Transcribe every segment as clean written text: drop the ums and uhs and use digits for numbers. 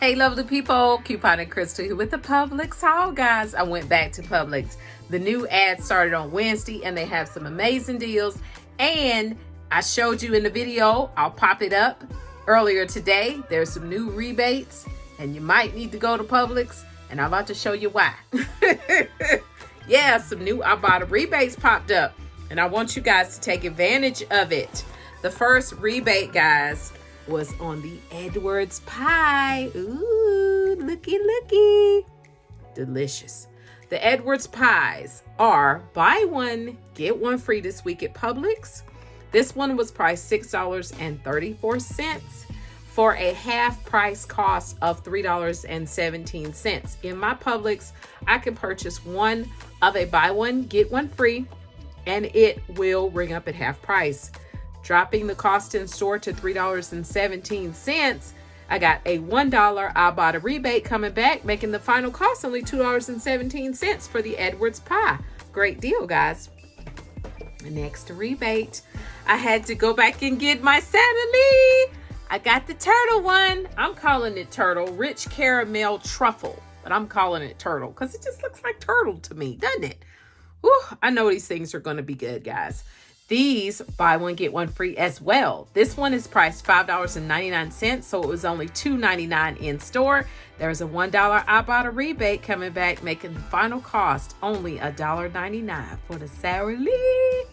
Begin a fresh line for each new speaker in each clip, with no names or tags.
Hey lovely people, Coupon and Crystal here with the Publix haul, guys. I went back to Publix. The new ad started on Wednesday and they have some amazing deals. And I showed you in the video, I'll pop it up earlier today. There's some new rebates and you might need to go to Publix and I'm about to show you why. Yeah, some new IBOTTA rebates popped up and I want you guys to take advantage of it. The first rebate, guys, was on the Edwards pie. Ooh, looky, looky. Delicious. The Edwards pies are buy one, get one free this week at Publix. This one was priced $6.34 for a half price cost of $3.17. In my Publix, I can purchase one of a buy one, get one free, and it will ring up at half price. Dropping the cost in store to $3.17. I got a $1 IBOTTA rebate coming back, making the final cost only $2.17 for the Edwards pie. Great deal, guys. Next rebate, I had to go back and get my Saturday. I got the turtle one. I'm calling it turtle, rich caramel truffle, but I'm calling it turtle because it just looks like turtle to me, doesn't it? Whew, I know these things are going to be good, guys. These buy one, get one free as well. This one is priced $5.99, so it was only $2.99 in store. There's a $1 IBOTTA rebate coming back, making the final cost only $1.99 for the Saturday.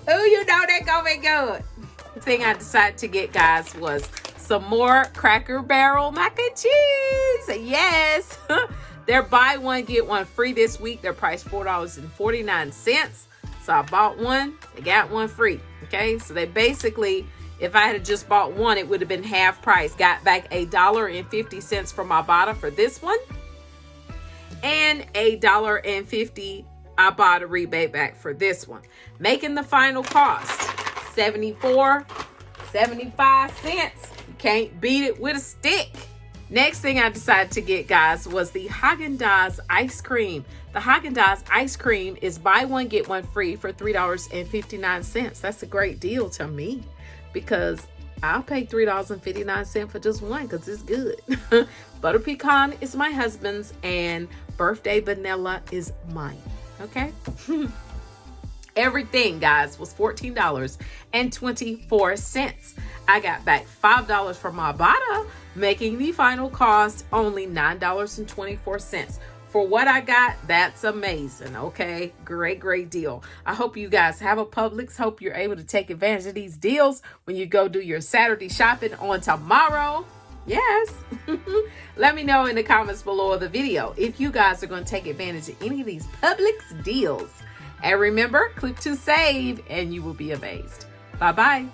Oh, you know that gonna be good. The thing I decided to get, guys, was some more Cracker Barrel mac and cheese. Yes. They're buy one, get one free this week. They're priced $4.49. So I bought one, I got one free. Okay, so they basically, if I had just bought one, it would have been half price. Got back $1.50 from IBOTTA for this one, and $1.50 IBOTTA rebate back for this one, making the final cost $74.75. You can't beat it with a stick. Next thing I decided to get, guys, was the Haagen Dazs ice cream. The Haagen Dazs ice cream is buy one, get one free for $3.59. That's a great deal to me because I'll pay $3.59 for just one because it's good. Butter pecan is my husband's and birthday vanilla is mine. Okay? Everything, guys, was $14.24. I got back $5 from IBOTTA, making the final cost only $9.24. For what I got, that's amazing. Okay, great deal. I hope you guys have a Publix. Hope you're able to take advantage of these deals when you go do your Saturday shopping on tomorrow. Yes. Let me know in the comments below the video if you guys are going to take advantage of any of these Publix deals. And remember, click to save and you will be amazed. Bye-bye.